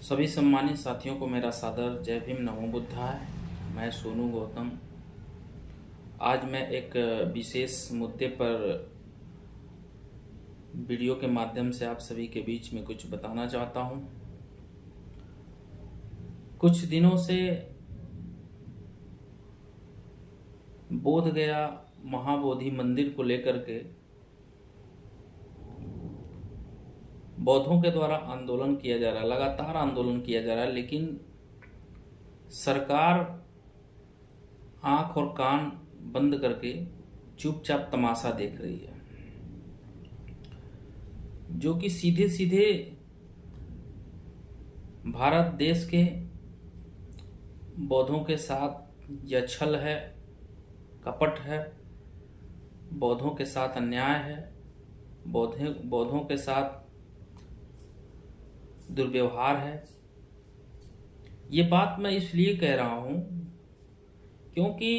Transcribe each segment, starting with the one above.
सभी सम्मानित साथियों को मेरा सादर जय भीम नमो बुद्धाय। मैं सोनू गौतम। आज मैं एक विशेष मुद्दे पर वीडियो के माध्यम से आप सभी के बीच में कुछ बताना चाहता हूं। कुछ दिनों से बोध गया महाबोधि मंदिर को लेकर के बौद्धों के द्वारा आंदोलन किया जा रहा है, लगातार आंदोलन किया जा रहा है, लेकिन सरकार आंख और कान बंद करके चुपचाप तमाशा देख रही है, जो कि सीधे सीधे भारत देश के बौद्धों के साथ यह छल है, कपट है, बौद्धों के साथ अन्याय है, बौद्धों के साथ दुर्व्यवहार है। ये बात मैं इसलिए कह रहा हूं क्योंकि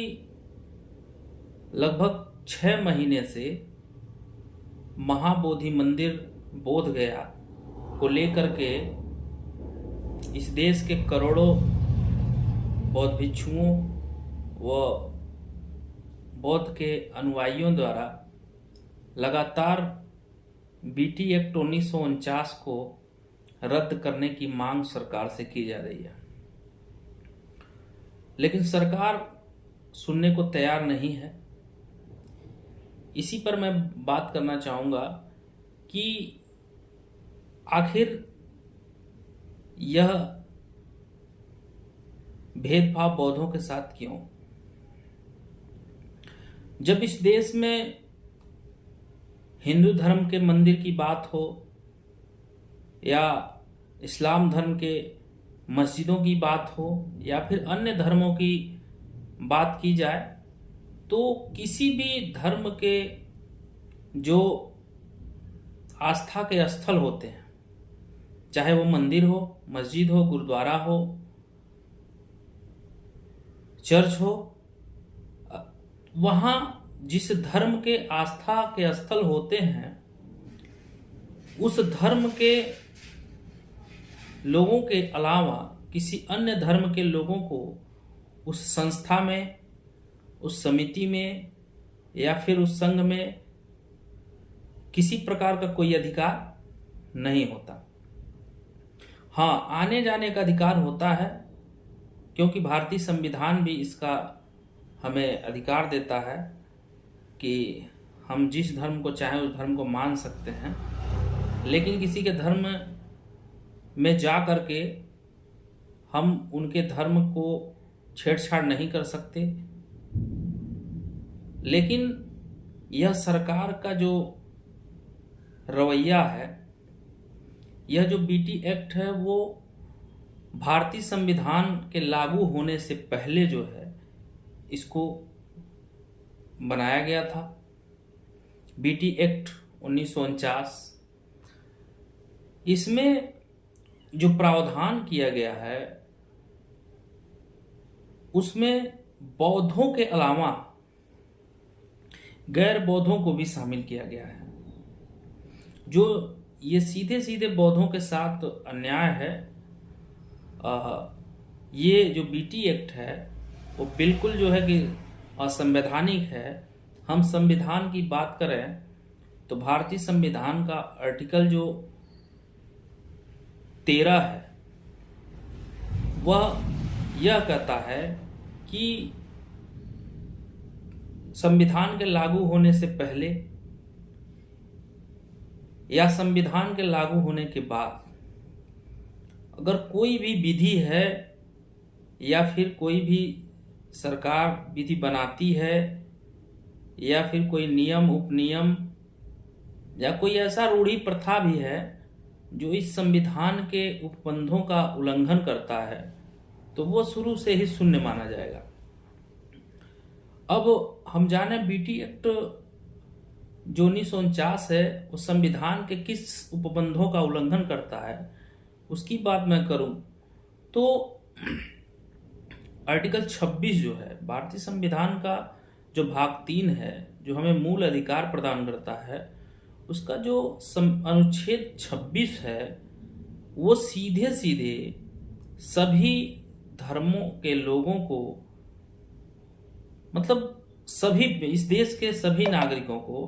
लगभग 6 महीने से महाबोधि मंदिर बोध गया को लेकर के इस देश के करोड़ों बौद्ध भिक्षुओं व बौद्ध के अनुयायियों द्वारा लगातार बीटी एक्ट 1949 को रद्द करने की मांग सरकार से की जा रही है, लेकिन सरकार सुनने को तैयार नहीं है। इसी पर मैं बात करना चाहूंगा कि आखिर यह भेदभाव बौद्धों के साथ क्यों? जब इस देश में हिंदू धर्म के मंदिर की बात हो या इस्लाम धर्म के मस्जिदों की बात हो या फिर अन्य धर्मों की बात की जाए, तो किसी भी धर्म के जो आस्था के स्थल होते हैं, चाहे वो मंदिर हो, मस्जिद हो, गुरुद्वारा हो, चर्च हो, वहाँ जिस धर्म के आस्था के स्थल होते हैं उस धर्म के लोगों के अलावा किसी अन्य धर्म के लोगों को उस संस्था में, उस समिति में या फिर उस संघ में किसी प्रकार का कोई अधिकार नहीं होता। हाँ, आने जाने का अधिकार होता है, क्योंकि भारतीय संविधान भी इसका हमें अधिकार देता है कि हम जिस धर्म को चाहें उस धर्म को मान सकते हैं, लेकिन किसी के धर्म में जा करके हम उनके धर्म को छेड़छाड़ नहीं कर सकते। लेकिन यह सरकार का जो रवैया है, यह जो बीटी एक्ट है, वो भारतीय संविधान के लागू होने से पहले जो है इसको बनाया गया था। बीटी एक्ट 1949, इसमें जो प्रावधान किया गया है उसमें बौद्धों के अलावा गैर बौद्धों को भी शामिल किया गया है। जो ये सीधे सीधे बौद्धों के साथ अन्याय है, ये जो बीटी एक्ट है वो बिल्कुल जो है कि असंवैधानिक है। हम संविधान की बात करें तो भारतीय संविधान का आर्टिकल जो 13 है वह यह कहता है कि संविधान के लागू होने से पहले या संविधान के लागू होने के बाद अगर कोई भी विधि है या फिर कोई भी सरकार विधि बनाती है या फिर कोई नियम उपनियम या कोई ऐसा रूढ़ी प्रथा भी है जो इस संविधान के उपबंधों का उल्लंघन करता है, तो वो शुरू से ही शून्य माना जाएगा। अब हम जाने बीटी एक्ट जो 1949 है वो संविधान के किस उपबंधों का उल्लंघन करता है, उसकी बात मैं करूं तो आर्टिकल 26 जो है भारतीय संविधान का जो भाग 3 है, जो हमें मूल अधिकार प्रदान करता है, उसका जो अनुच्छेद 26 है वो सीधे सीधे सभी धर्मों के लोगों को, मतलब सभी इस देश के सभी नागरिकों को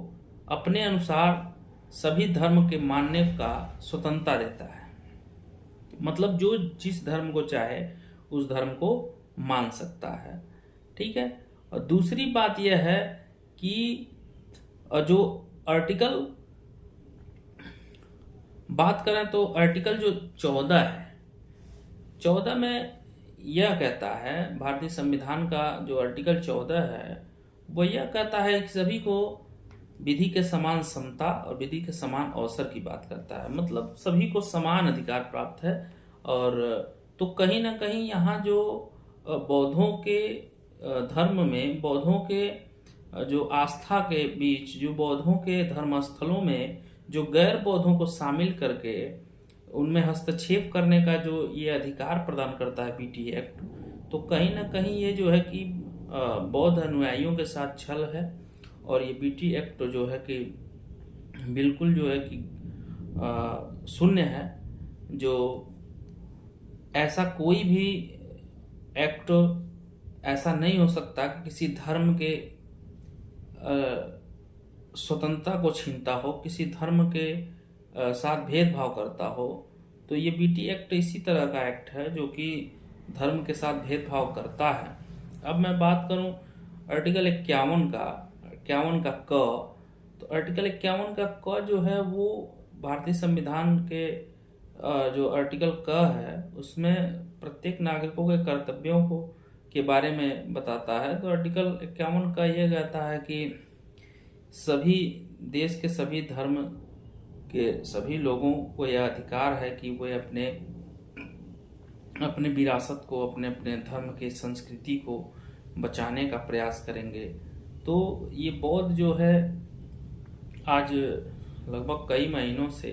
अपने अनुसार सभी धर्म के मानने का स्वतंत्रता देता है। मतलब जो जिस धर्म को चाहे उस धर्म को मान सकता है, ठीक है। और दूसरी बात यह है कि जो आर्टिकल बात करें तो आर्टिकल जो 14 है, 14 में यह कहता है, भारतीय संविधान का जो आर्टिकल 14 है वो यह कहता है कि सभी को विधि के समान समता और विधि के समान अवसर की बात करता है। मतलब सभी को समान अधिकार प्राप्त है। और तो कहीं ना कहीं यहाँ जो बौद्धों के धर्म में, बौद्धों के जो आस्था के बीच, जो बौद्धों के धर्म स्थलों में जो गैर बौद्धों को शामिल करके उनमें हस्तक्षेप करने का जो ये अधिकार प्रदान करता है बीटी एक्ट, तो कहीं ना कहीं ये जो है कि बौद्ध अनुयायियों के साथ छल है। और ये बीटी एक्ट जो है कि बिल्कुल जो है कि शून्य है। जो ऐसा कोई भी एक्ट ऐसा नहीं हो सकता कि किसी धर्म के स्वतंत्रता को छीनता हो, किसी धर्म के साथ भेदभाव करता हो। तो ये बीटी एक्ट इसी तरह का एक्ट है जो कि धर्म के साथ भेदभाव करता है। अब मैं बात करूं आर्टिकल 51 का क, तो आर्टिकल 51 का क जो है वो भारतीय संविधान के जो आर्टिकल क है उसमें प्रत्येक नागरिकों के कर्तव्यों को के बारे में बताता है। तो आर्टिकल 51 का यह कहता है कि सभी देश के सभी धर्म के सभी लोगों को यह अधिकार है कि वे अपने विरासत को, अपने अपने धर्म की संस्कृति को बचाने का प्रयास करेंगे। तो ये बौद्ध जो है आज लगभग कई महीनों से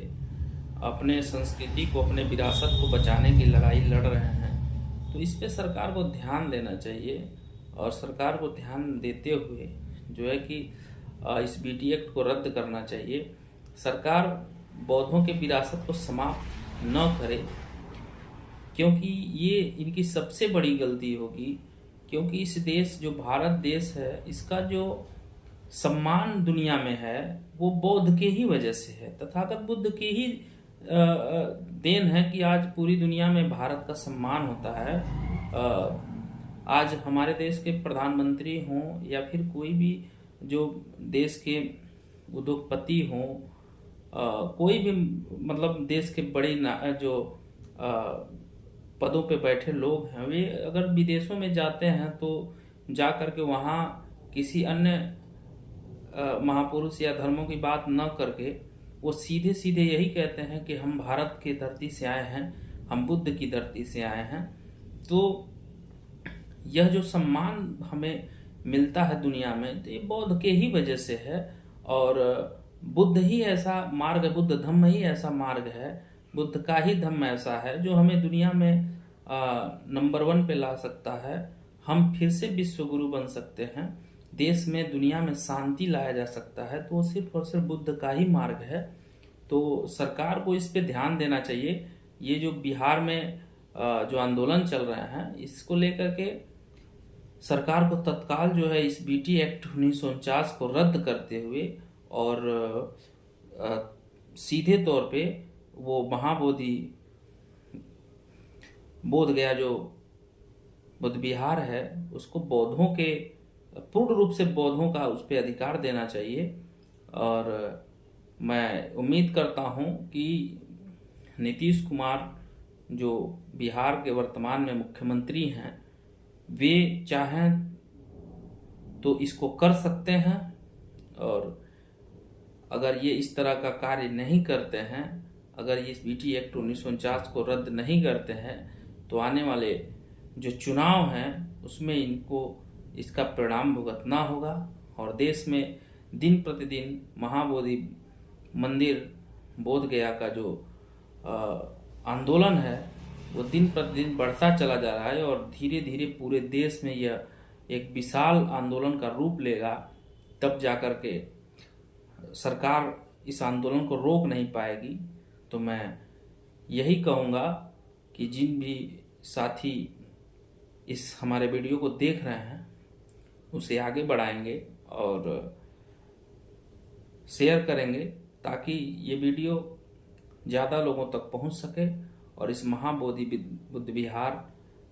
अपने संस्कृति को, अपने विरासत को बचाने की लड़ाई लड़ रहे हैं। तो इस पे सरकार को ध्यान देना चाहिए और सरकार को ध्यान देते हुए जो है कि इस बीटी एक्ट को रद्द करना चाहिए। सरकार बौद्धों के विरासत को समाप्त न करे, क्योंकि ये इनकी सबसे बड़ी गलती होगी। क्योंकि इस देश जो भारत देश है इसका जो सम्मान दुनिया में है वो बौद्ध के ही वजह से है, तथागत बुद्ध की ही देन है कि आज पूरी दुनिया में भारत का सम्मान होता है। आज हमारे देश के प्रधानमंत्री हों या फिर कोई भी जो देश के उद्योगपति हों, कोई भी मतलब देश के बड़े जो पदों पे बैठे लोग हैं, वे अगर विदेशों में जाते हैं तो जा कर के वहाँ किसी अन्य महापुरुष या धर्मों की बात न करके वो सीधे सीधे यही कहते हैं कि हम भारत की धरती से आए हैं, हम बुद्ध की धरती से आए हैं। तो यह जो सम्मान हमें मिलता है दुनिया में, तो ये बौद्ध के ही वजह से है। और बुद्ध ही ऐसा मार्ग है, बुद्ध धम्म ही ऐसा मार्ग है, बुद्ध का ही धम्म ऐसा है जो हमें दुनिया में नंबर 1 पे ला सकता है। हम फिर से विश्व गुरु बन सकते हैं, देश में दुनिया में शांति लाया जा सकता है। तो सिर्फ और सिर्फ बुद्ध का ही मार्ग है। तो सरकार को इस पे ध्यान देना चाहिए। ये जो बिहार में जो आंदोलन चल रहे हैं इसको लेकर के सरकार को तत्काल जो है इस बीटी एक्ट 1949 को रद्द करते हुए और सीधे तौर पे वो महाबोधि बोध गया जो बुद्ध विहार है उसको बौद्धों के, पूर्ण रूप से बौद्धों का उस पर अधिकार देना चाहिए। और मैं उम्मीद करता हूं कि नीतीश कुमार जो बिहार के वर्तमान में मुख्यमंत्री हैं वे चाहें तो इसको कर सकते हैं। और अगर ये इस तरह का कार्य नहीं करते हैं, अगर ये बीटी एक्ट 1949 को रद्द नहीं करते हैं, तो आने वाले जो चुनाव हैं उसमें इनको इसका परिणाम भुगतना होगा। और देश में दिन प्रतिदिन महाबोधि मंदिर बोध गया का जो आंदोलन है वो दिन प्रतिदिन बढ़ता चला जा रहा है और धीरे धीरे पूरे देश में यह एक विशाल आंदोलन का रूप लेगा। तब जाकर के सरकार इस आंदोलन को रोक नहीं पाएगी। तो मैं यही कहूँगा कि जिन भी साथी इस हमारे वीडियो को देख रहे हैं उसे आगे बढ़ाएंगे और शेयर करेंगे ताकि ये वीडियो ज़्यादा लोगों तक पहुंच सके और इस महाबोधि बुद्ध विहार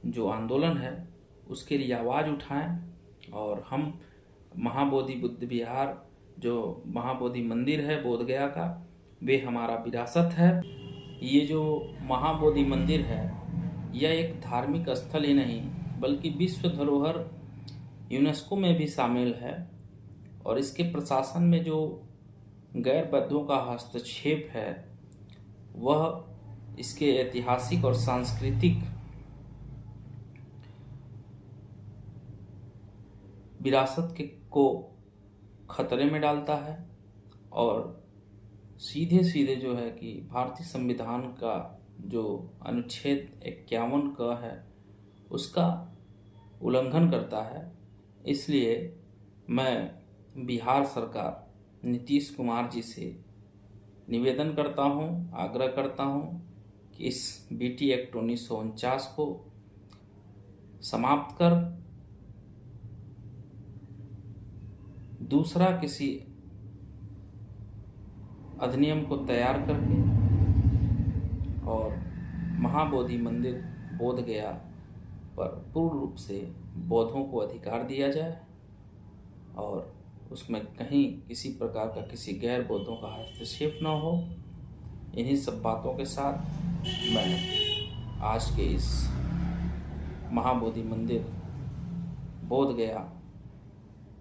जो आंदोलन है उसके लिए आवाज़ उठाएं। और हम महाबोधि बुद्ध विहार जो महाबोधि मंदिर है बोधगया का, वे हमारा विरासत है। ये जो महाबोधि मंदिर है यह एक धार्मिक स्थल ही नहीं बल्कि विश्व धरोहर यूनेस्को में भी शामिल है। और इसके प्रशासन में जो गैर बौद्धों का हस्तक्षेप है वह इसके ऐतिहासिक और सांस्कृतिक विरासत को खतरे में डालता है और सीधे सीधे जो है कि भारतीय संविधान का जो अनुच्छेद 51 का है उसका उल्लंघन करता है। इसलिए मैं बिहार सरकार नीतीश कुमार जी से निवेदन करता हूं, आग्रह करता हूं कि इस बीटी एक्ट 1949 को समाप्त कर दूसरा किसी अधिनियम को तैयार करके और महाबोधि मंदिर बोधगया पर पूर्ण रूप से बौद्धों को अधिकार दिया जाए और उसमें कहीं किसी प्रकार का किसी गैर बौद्धों का हस्तक्षेप न हो। इन्हीं सब बातों के साथ मैं आज के इस महाबोधि मंदिर बोधगया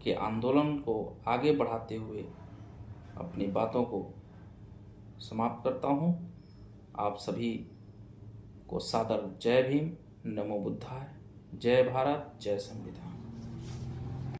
के आंदोलन को आगे बढ़ाते हुए अपनी बातों को समाप्त करता हूँ। आप सभी को सादर जय भीम, नमो बुद्धाय, जय भारत, जय संविधान।